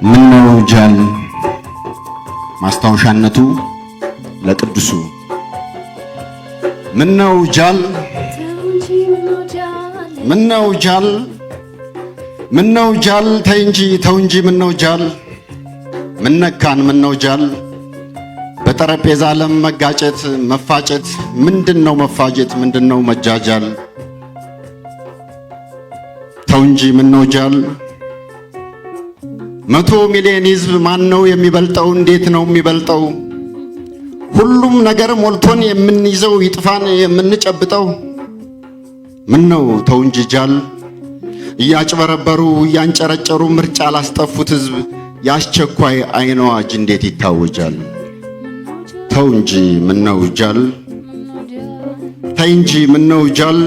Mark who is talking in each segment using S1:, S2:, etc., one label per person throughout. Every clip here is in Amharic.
S1: ምነው ጃል ማስታወሻነቱ ለቅዱሱ ምነው ጃል ተይ እንጂ ተው እንጂ ምነው ጃል ምነካን ምነው ጃል በጠረጴዛ ዓለም መጋጨት መፋጨት ምንድነው መፋጀት ምንድነው መጃጃል ተው እንጂ ምነው ጃል 100 ሚሊዮን ሕዝብ ማን ነው የሚበልጠው እንዴት ነው የሚበልጠው ሁሉም ነገር ሞልቶን የምንይዘው ይጥፋን የምንጨብጠው ምነው ተው እንጂ ጃል እያጭበረበሩ እያንጨረጨሩ ምርጫ ላስጠፉት ሕዝብ ያስቸኳይ አይን አዋጅ እንዴት ይታወጃል ተው እንጂ ምነው ጃል ተይ እንጂ ምነው ጃል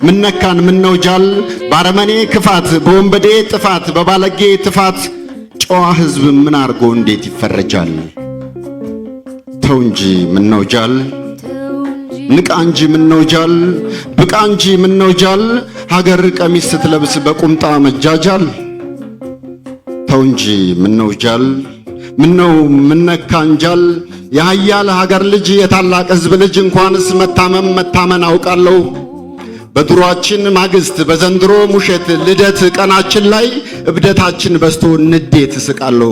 S1: ምነካን ምነው ጃል ባረመኔ ክፋት በወንበዴ ጥፋት በባለጌ ጥፋት ጨዋ ሕዝብ ምን አርጎ እንዴት ይፈረጃል ተው እንጂ ምነው ጃል ንቃ እንጂ ምነው ጃል ብቃ እንጂ ምነው ጃል ሀገር ቀሚስ ስትለብስ በቁምጣ መጃጃል ተው እንጂ ምነው ጃል ምነው ምነካን ጃል የኃያል ሀገር ልጅ የታላቅ ሕዝብ ልጅ እንኳንስ መታመን አውቃለሁ በድሯችን ማግስት በዘንድሮ ሙሸት ልደት ቀናችን ላይ እብደታችን በስቶ ንዴት እስቃለሁ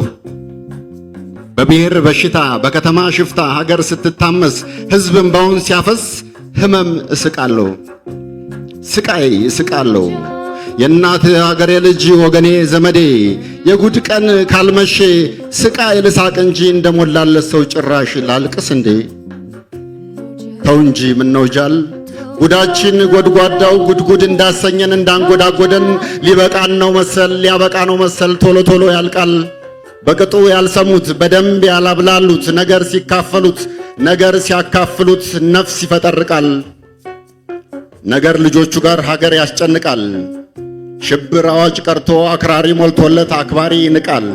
S1: በብሔር በሽታ በከተማ ሽፍታ ሀገር ስትታመስ ሕዝብ እንባውን ሲያፈስ ህመም እስቃለሁ ስቃይ እስቃለሁ የእናት ሀገሬ ልጅ ወገኔ ዘመዴ የጉድ ቀን ካልመሼ ስቃይ ልሳቅ እንጂ እንደሞላለት ሰው ጭራሽ ላልቅስ እንዴ ተው እንጂ ምነው ጃል ጉዳችን ጎድጓዳው ጉድጉድ እንዳሰኘን እንዳንጎዳጎደን ሊበቃን ነው መሰል ሊያበቃ ነው መሰል ቶሎ ቶሎ ያልቃል በቅጡ ያልሰሙት በደንብ ያላብላሉት ነገር ሲካፈሉት ነገር ሲያካፍሉት ነፍስ ይፈጠርቃል ነገር ልጆቹ ጋር ሀገር ያስጨንቃል ሽብር አዋጅ ቀርቶ አክራሪ ሞልቶለት አክባሪ ይንቃል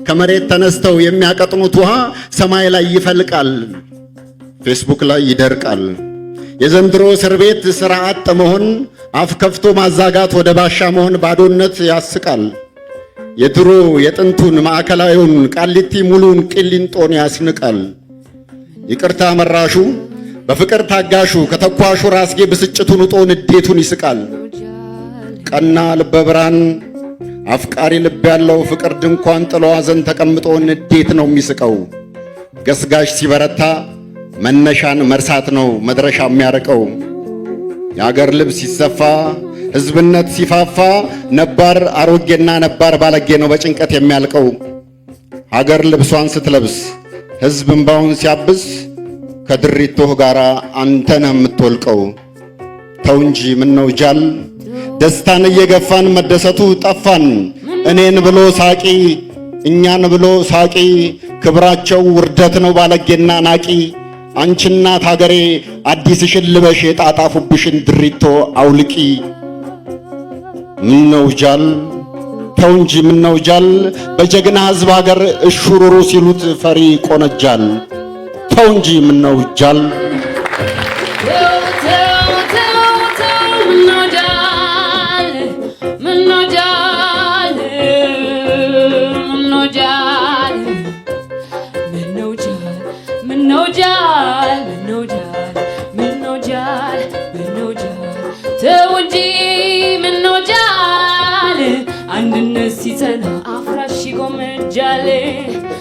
S1: ከመሬት ተነስተው የሚያቀጥኑት ውሃ ሰማይ ላይ ይፈልቃል ፌስቡክ ላይ ይደርቃል የዘንድሮ እስር ቤት ስርዓት መሆን አፍ ከፍቶ ማዛጋት ወደ ባሻ መሆን ባዶነት ያስቃል የድሮ የጥንቱን ማዕከላዊውን ቃሊቲ ሙሉን ቂሊንጦን ያስንቃል ይቅርታ መራሹ በፍቅር ታጋሹ ከተኳሹ ራስጌ ብስጭቱን ውጦ ንዴቱን ይስቃል ቀና ልበብራን አፍቃሪ ልብ ያለው ፍቅር ድንኳን ጥሎ ሐዘን ተቀምጦ ንዴት ነው የሚስቀው ገስጋሽ ሲበረታ መነሻን መርሳት ነው መድረሻ የሚያርቀው የአገር ልብስ ሲሰፋ ሕዝብነት ሲፋፋ ነባር አሮጌና ነባር ባለጌ ነው በጭንቀት የሚያልቀው ሀገር ልብሷን ስትለብስ ሕዝብ እንባውን ሲያብስ ከድሪቶህ ጋራ አንተን የምትወልቀው ተው እንጂ ምነው ጃል ደስታን እየገፋን መደሰቱ ጠፋን እኔን ብሎ ሳቂ እኛን ብሎ ሳቂ ክብራቸው ውርደት ነው ባለጌና ናቂ አንቺ እናት ሀገሬ አዲስሽን ልበሽ የጣጣፉብሽን ድሪቶ አውልቂ ምነው ጃል ተው እንጂ ምነው ጃል በጀግና ሕዝብ ሀገር እሹሩሩ ሲሉት ፈሪ ቆነጃል ተው እንጂ ምነው ጃል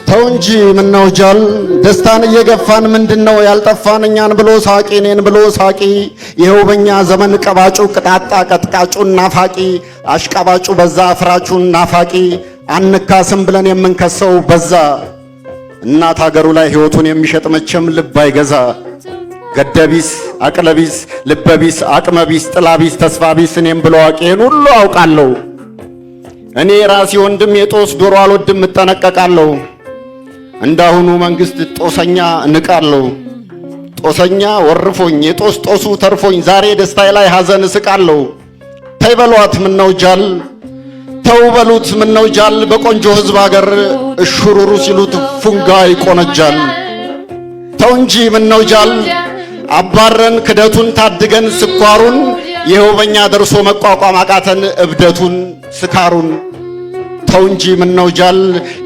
S1: ተው እንጂ ምነው ጃል ደስታን እየገፋን ምንድነው ያልጠፋን እኛን ብሎ ሳቂ እኔን ብሎ ሳቂ ይኸው በእኛ ዘመን ቀባጩ ቅጣጣ ቀጥቃጩን ናፋቂ አሽቃባጩ በዛ አፍራቹን ናፋቂ አንካስም ብለን የምንከሰው በዛ እናት ሀገሩ ላይ ሕይወቱን የሚሸጥ መቼም ልብ አይገዛ ገደቢስ አቅለቢስ ልበቢስ አቅመቢስ ጥላቢስ ተስፋቢስ እኔም ብሎ አቄን ሁሉ አውቃለሁ። እኔ ራሴ ወንድም የጦስ ዶሮ አልወድም እጠነቀቃለሁ። እንዳሁኑ መንግስት ጦሰኛ እንቃለሁ። ጦሰኛ ወርፎኝ የጦስ ጦሱ ተርፎኝ ዛሬ ደስታዬ ላይ ሐዘን እስቃለሁ። ተይ በሏት ምነው ጃል ተው በሉት ምነው ጃል በቆንጆ ህዝብ ሀገር እሹሩሩ ሲሉት ፉንጋ ይቆነጃል። ተው እንጂ ምነው ጃል አባረን ክደቱን ታድገን ስኳሩን ይኸው በእኛ ደርሶ መቋቋም አቃተን እብደቱን ስካሩን። ተው እንጂ ምነው ጃል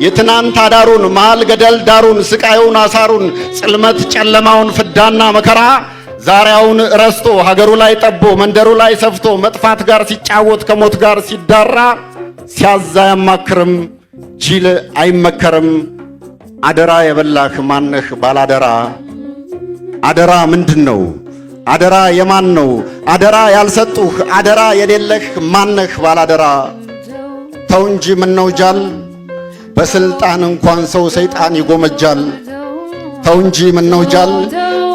S1: የትናንት አዳሩን መሃል ገደል ዳሩን ስቃዩን አሳሩን ጽልመት ጨለማውን ፍዳና መከራ ዛሬውን ረስቶ ሀገሩ ላይ ጠቦ መንደሩ ላይ ሰፍቶ መጥፋት ጋር ሲጫወት ከሞት ጋር ሲዳራ ሲያዛ ያማክርም ጅል አይመከርም። አደራ የበላህ ማነህ ባላደራ? አደራ ምንድነው? አደራ የማን ነው? አደራ ያልሰጡህ አደራ የሌለህ ማነህ ባላደራ? ተው እንጂ ምነው ጃል በስልጣን እንኳን ሰው ሰይጣን ይጎመጃል። ተው እንጂ ምነው ጃል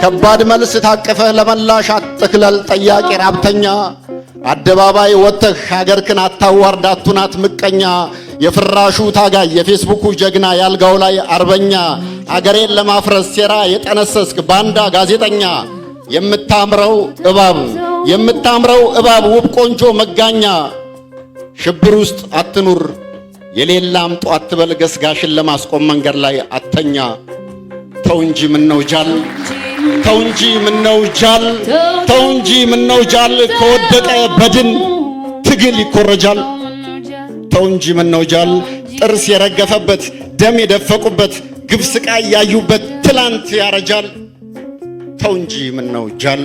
S1: ከባድ መልስ ታቀፈ ለመላሽ አትክለል ጠያቂ ራብተኛ። አደባባይ ወጥተህ ሀገርክን አታዋርድ አቱናት ምቀኛ። የፍራሹ ታጋይ የፌስቡኩ ጀግና ያልጋው ላይ አርበኛ አገሬን ለማፍረስ ሴራ የጠነሰስክ ባንዳ ጋዜጠኛ። የምታምረው እባብ ውብ ቆንጆ መጋኛ። ሽብር ውስጥ አትኑር የሌላ አምጡ አትበል ገስጋሽን ለማስቆም መንገድ ላይ አተኛ። ተው እንጂ ምነው ጃል ተው እንጂ ምነው ጃል ተው እንጂ ምነው ጃል ከወደቀ በድን ትግል ይኮረጃል። ተው እንጂ ምነው ጃል ጥርስ የረገፈበት ደም የደፈቁበት ግፍ ስቃይ ያዩበት ትላንት ያረጃል። ተው እንጂ ምነው ጃል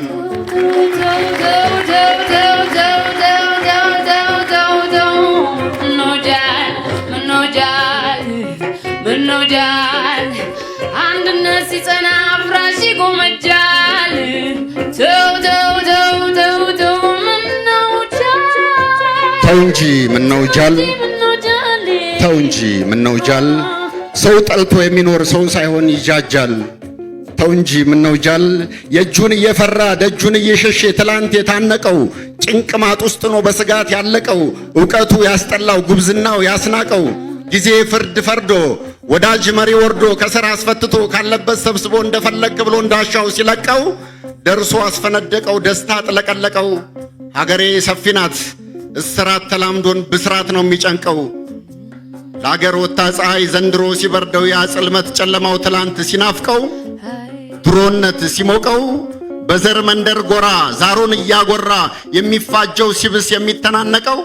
S1: ምነው ጃል አንድነት ሲጸና አፍራሽ ይጎመጃል። ተው ተው ተው ተው ተው ምነው ጃል ተው እንጂ ምነው ጃል ተው እንጂ ምነው ጃል ሰው ጠልቶ የሚኖር ሰው ሳይሆን ይጃጃል። ተው እንጂ ምነው ጃል የእጁን እየፈራ ደጁን እየሸሸ ትላንት የታነቀው ጭንቅ ማጥ ውስጥ ነው በስጋት ያለቀው። ዕውቀቱ ያስጠላው ጉብዝናው ያስናቀው ጊዜ ፍርድ ፈርዶ ወዳጅ መሪ ወርዶ ከሥራ አስፈትቶ ካለበት ሰብስቦ እንደፈለግ ብሎ እንዳሻው ሲለቀው ደርሶ አስፈነደቀው ደስታ ጥለቀለቀው። ሀገሬ ሰፊ ናት እስራት ተላምዶን ብስራት ነው የሚጨንቀው። ለአገር ወጣ ፀሐይ ዘንድሮ ሲበርደው ያ ጽልመት ጨለማው ትላንት ሲናፍቀው ድሮነት ሲሞቀው በዘር መንደር ጎራ ዛሩን እያጎራ የሚፋጀው ሲብስ የሚተናነቀው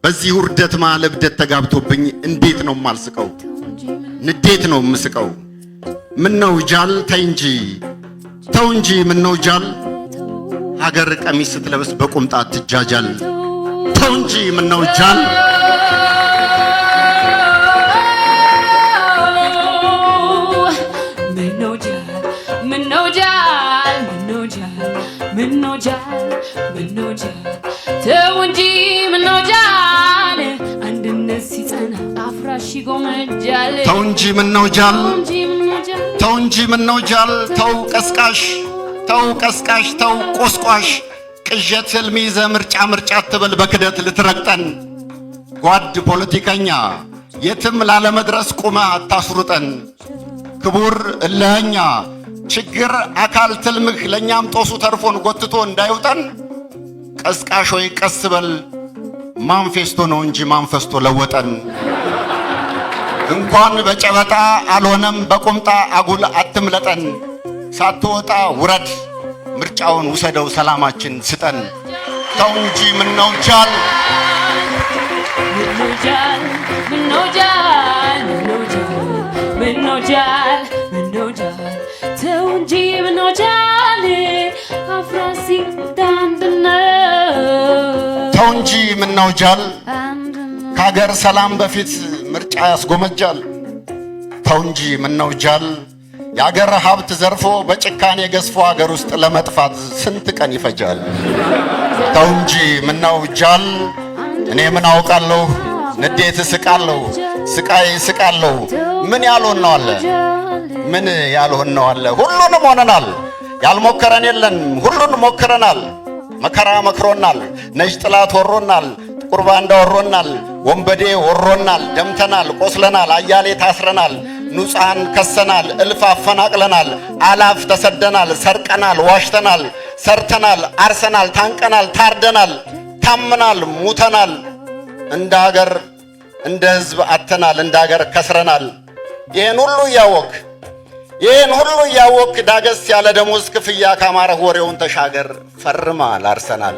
S1: በዚህ ውርደት መሃል እብደት ተጋብቶብኝ እንዴት ነው ማልስቀው? ንዴት ነው ምስቀው። ምነው ጃል ተይ እንጂ ተው እንጂ ምነው ጃል ሀገር ቀሚስ ስትለብስ በቁምጣ ትጃጃል። ተው እንጂ ምነው ጃል ተው እንጂ ምነው ጃል አንድነት ሲጸና አፍራሽ ይጎመጃል። ተው እንጂ ምነው ጃል ተው እንጂ ምነው ጃል ተው ቀስቃሽ ተው ቆስቋሽ ቅዠት ህልም ይዘህ ምርጫ አትበል በክደት ልትረግጠን። ጓድ ፖለቲከኛ የትም ላለመድረስ ቁመህ አታስሩጠን። ክቡር እልኸኛ ችግር አካል ትልምህ ለእኛም ጦሱ ተርፎን ጎትቶ እንዳይውጠን። ቀስቃሽ ሆይ ቀስ በል ማንፌስቶ ነው እንጂ ማንፈስቶ ለወጠን። እንኳን በጨበጣ አልሆነም በቁምጣ አጉል አትምለጠን። ሳትወጣ ውረድ ምርጫውን ውሰደው ሰላማችን ስጠን። ተው እንጂ ምነው ጃል ተው እንጂ ምነው ጃል አፍራሲ ተው እንጂ ምነው ጃል ከሀገር ሰላም በፊት ምርጫ ያስጎመጃል። ተው እንጂ ምነው ጃል የአገር ሀብት ዘርፎ በጭካኔ ገዝፎ ሀገር ውስጥ ለመጥፋት ስንት ቀን ይፈጃል። ተው እንጂ ምነው ጃል እኔ ምን አውቃለሁ ንዴት እስቃለሁ ስቃይ እስቃለሁ። ምን ያልሆን ነው አለ ሁሉንም ሆነናል። ያልሞከረን የለን ሁሉን ሞክረናል። መከራ መክሮናል፣ ነጭ ጥላት ወሮናል፣ ጥቁር ባንዳ ወሮናል፣ ወንበዴ ወሮናል። ደምተናል፣ ቆስለናል፣ አያሌ ታስረናል፣ ንጹሃን ከሰናል፣ እልፍ አፈናቅለናል፣ አላፍ ተሰደናል፣ ሰርቀናል፣ ዋሽተናል፣ ሰርተናል፣ አርሰናል፣ ታንቀናል፣ ታርደናል፣ ታምናል፣ ሙተናል። እንደ ሀገር እንደ ህዝብ አተናል፣ እንደ ሀገር ከስረናል። ይህን ሁሉ እያወክ ዳገስ ያለ ደሞዝ ክፍያ ካማረህ ወሬውን ተሻገር ፈርማል አርሰናል።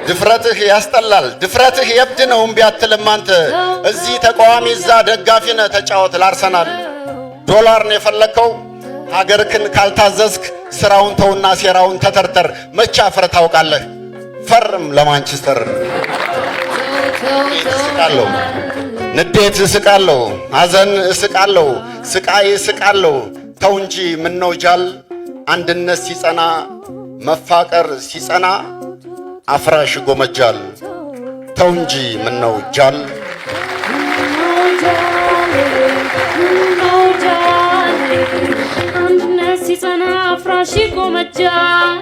S1: ድፍረትህ ያስጠላል፣ ድፍረትህ የብድ ነው እምቢ አትልም አንተ። እዚህ ተቃዋሚ እዛ ደጋፊ ነህ ተጫወት ለአርሰናል። ዶላር ነው የፈለከው ሀገርክን ካልታዘዝክ ስራውን ተውና ሴራውን ተተርተር። መቼ አፍረህ ታውቃለህ? ፈርም ለማንቸስተር። እስቃለሁ፣ ንዴት እስቃለሁ፣ ሐዘን እስቃለሁ፣ ስቃይ እስቃለሁ። ተው እንጂ ምነው ጃል አንድነት ሲጸና መፋቀር ሲጸና አፍራሽ ጎመጃል። ተው እንጂ ምነው ጃል አንድነት ሲጸና አፍራሽ ጎመጃል።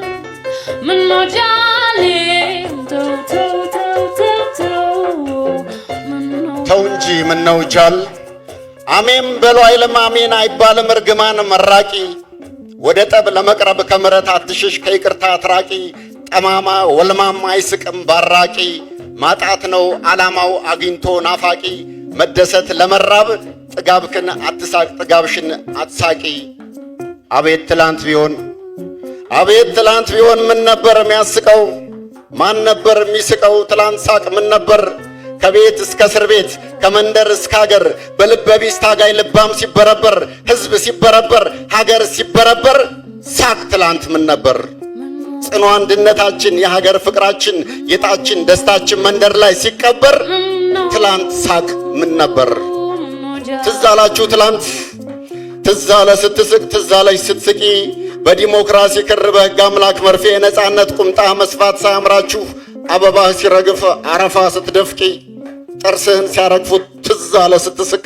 S1: ምነው ጃል ተው እንጂ ምነው ጃል። አሜን በሉ አይልም አሜን አይባልም እርግማን መራቂ። ወደ ጠብ ለመቅረብ ከምረት አትሽሽ ከይቅርታ አትራቂ። ጠማማ ወልማማ አይስቅም ባራቂ። ማጣት ነው ዓላማው አግኝቶ ናፋቂ። መደሰት ለመራብ ጥጋብክን አትሳቅ ጥጋብሽን አትሳቂ። አቤት ትላንት ቢሆን ምን ነበር የሚያስቀው? ማን ነበር የሚስቀው? ትላንት ሳቅ ምን ነበር? ከቤት እስከ እስር ቤት ከመንደር እስከ ሀገር በልበ ቢስ ታጋይ ልባም ሲበረበር ህዝብ ሲበረበር ሀገር ሲበረበር ሳቅ ትላንት ምን ነበር? ጽኑ አንድነታችን የሀገር ፍቅራችን ጌጣችን ደስታችን መንደር ላይ ሲቀበር ትላንት ሳቅ ምን ነበር? ትዝ አላችሁ ትላንት? ትዝ አለ ስትስቅ ትዝ አለሽ ስትስቂ በዲሞክራሲ ክር በሕግ አምላክ መርፌ የነጻነት ቁምጣ መስፋት ሳያምራችሁ አበባህ ሲረግፍ አረፋ ስትደፍቂ ጥርስህን ሲያረግፉት ትዝ አለ ስትስቅ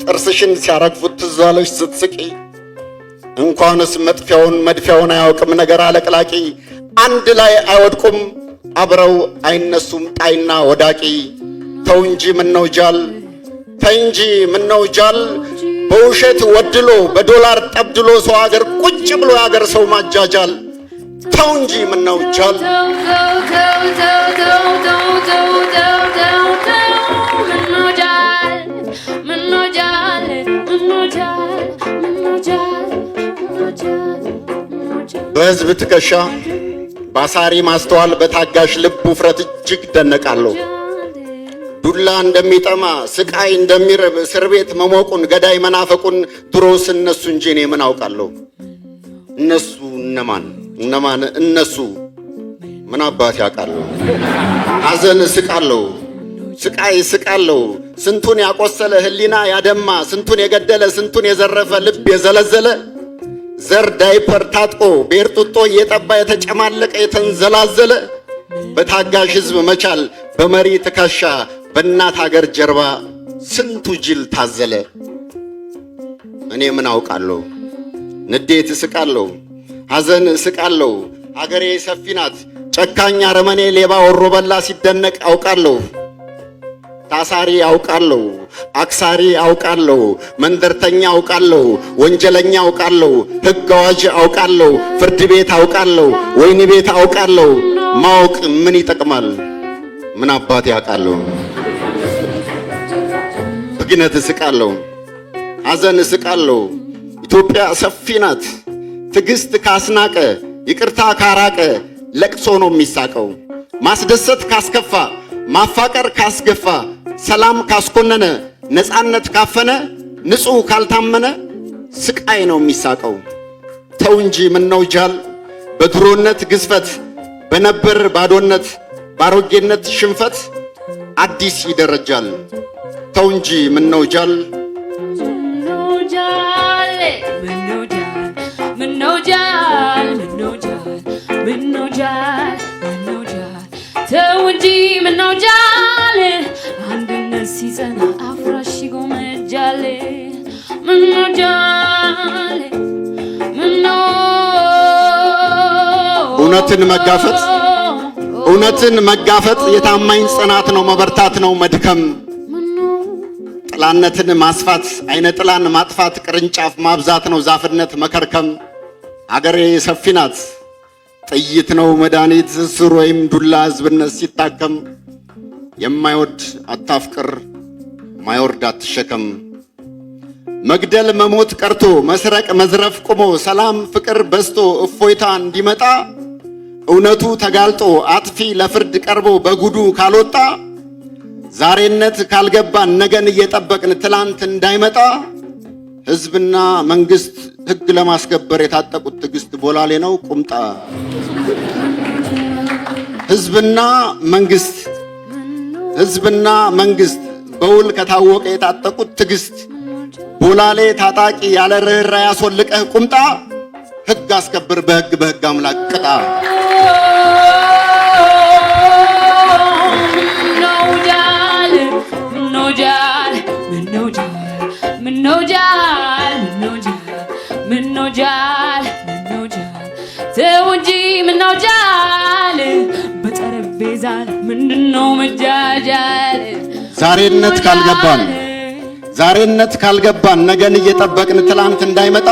S1: ጥርስሽን ሲያረግፉት ትዝ አለሽ ስትስቂ እንኳንስ መድፊያውን አያውቅም ነገር አለቅላቂ አንድ ላይ አይወድቁም አብረው አይነሱም ጣይና ወዳቂ። ተው እንጂ ምነው ጃል ተይ እንጂ ምነው ጃል በውሸት ወድሎ በዶላር ጠብድሎ ሰው ሀገር ቁጭ ብሎ የሀገር ሰው ማጃጃል። ተው እንጂ ምነው ጃል በህዝብ ትከሻ ባሳሪ ማስተዋል በታጋሽ ልብ ውፍረት እጅግ ደነቃለሁ። ዱላ እንደሚጠማ ስቃይ እንደሚርብ እስር ቤት መሞቁን ገዳይ መናፈቁን ድሮስ እነሱ እንጂ እኔ ምን አውቃለሁ? እነሱ እነማን እነሱ ምን አባት ያውቃለሁ? ሐዘን እስቃለሁ፣ ስቃይ እስቃለሁ። ስንቱን ያቆሰለ ህሊና ያደማ ስንቱን የገደለ ስንቱን የዘረፈ ልብ የዘለዘለ ዘር ዳይፐር ታጥቆ ቤርጡጦ እየጠባ የተጨማለቀ የተንዘላዘለ በታጋሽ ህዝብ መቻል በመሪ ትከሻ በእናት ሀገር ጀርባ ስንቱ ጅል ታዘለ። እኔ ምን አውቃለሁ? ንዴት እስቃለሁ፣ ሐዘን እስቃለሁ። ሀገሬ ሰፊ ናት ጨካኝ አረመኔ ሌባ ወሮ በላ ሲደነቅ አውቃለሁ። ታሳሪ አውቃለሁ፣ አክሳሪ አውቃለሁ፣ መንደርተኛ አውቃለሁ፣ ወንጀለኛ አውቃለሁ፣ ህግ አዋጅ አውቃለሁ፣ ፍርድ ቤት አውቃለሁ፣ ወይኒ ቤት አውቃለሁ። ማወቅ ምን ይጠቅማል? ምን አባት ያውቃለሁ? በግነት እስቃለሁ፣ ሐዘን እስቃለሁ። ኢትዮጵያ ሰፊ ናት ትዕግስት ካስናቀ ይቅርታ ካራቀ ለቅሶ ነው የሚሳቀው። ማስደሰት ካስከፋ ማፋቀር ካስገፋ ሰላም ካስኮነነ ነፃነት ካፈነ ንጹህ ካልታመነ ስቃይ ነው የሚሳቀው። ተው እንጂ ምነው ጃል በድሮነት ግዝፈት በነበር ባዶነት ባሮጌነት ሽንፈት አዲስ ይደረጃል። ተው እንጂ ምነው ጃል
S2: ተው እንጂ ምነው ጃል አንድነት ሲጸና አፍራሽ ጎመጃል። ምነው ጃል
S1: እውነትን መጋፈጥ የታማኝ ጽናት ነው፣ መበርታት ነው መድከም። ጥላነትን ማስፋት አይነ ጥላን ማጥፋት፣ ቅርንጫፍ ማብዛት ነው ዛፍነት መከርከም። አገሬ ሰፊ ናት ጥይት ነው መድኃኒት፣ ስር ወይም ዱላ ህዝብነት ሲታከም። የማይወድ አታፍቅር ማይወርድ አትሸከም። መግደል መሞት ቀርቶ መስረቅ መዝረፍ ቁሞ፣ ሰላም ፍቅር በዝቶ እፎይታ እንዲመጣ፣ እውነቱ ተጋልጦ አጥፊ ለፍርድ ቀርቦ በጉዱ ካልወጣ፣ ዛሬነት ካልገባን ነገን እየጠበቅን ትላንት እንዳይመጣ፣ ህዝብና መንግስት ህግ ለማስከበር የታጠቁት ትዕግስት ቦላሌ ነው ቁምጣ። ህዝብና መንግስት በውል ከታወቀ የታጠቁት ትዕግስት ቦላሌ ታጣቂ ያለ ርኅራኄ ያስወልቀህ ቁምጣ። ህግ አስከብር በህግ አምላክ ቅጣ።
S2: ተው እንጂ ምነው ጃል በጠረጴዛ ምንድነው መጃጃል?
S1: ዛሬነት ካልገባን ነገን እየጠበቅን ትላንት እንዳይመጣ፣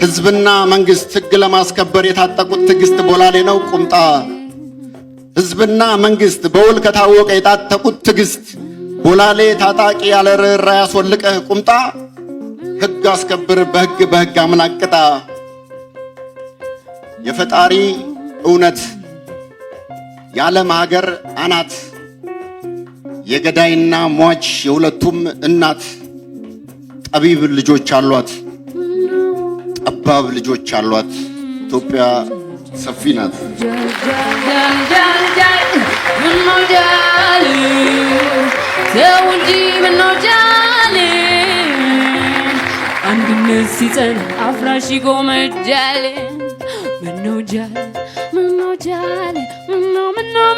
S1: ህዝብና መንግስት ህግ ለማስከበር የታጠቁት ትዕግስት ቦላሌ ነው ቁምጣ። ህዝብና መንግስት በውል ከታወቀ የታጠቁት ትዕግስት ቦላሌ ታጣቂ ያለ ርኅራኄ ያስወልቀህ ቁምጣ። ህግ አስከብር በህግ አምላክ ቅጣ። የፈጣሪ እውነት የዓለም ሀገር አናት፣ የገዳይና ሟች የሁለቱም እናት። ጠቢብ ልጆች አሏት ጠባብ ልጆች አሏት። ኢትዮጵያ ሰፊ ናት።
S2: ተው እንጂ ምነው ጃል አንድነት ሲጸና አፍራሽ ይጎመጃል። ምነው ጃል ምነው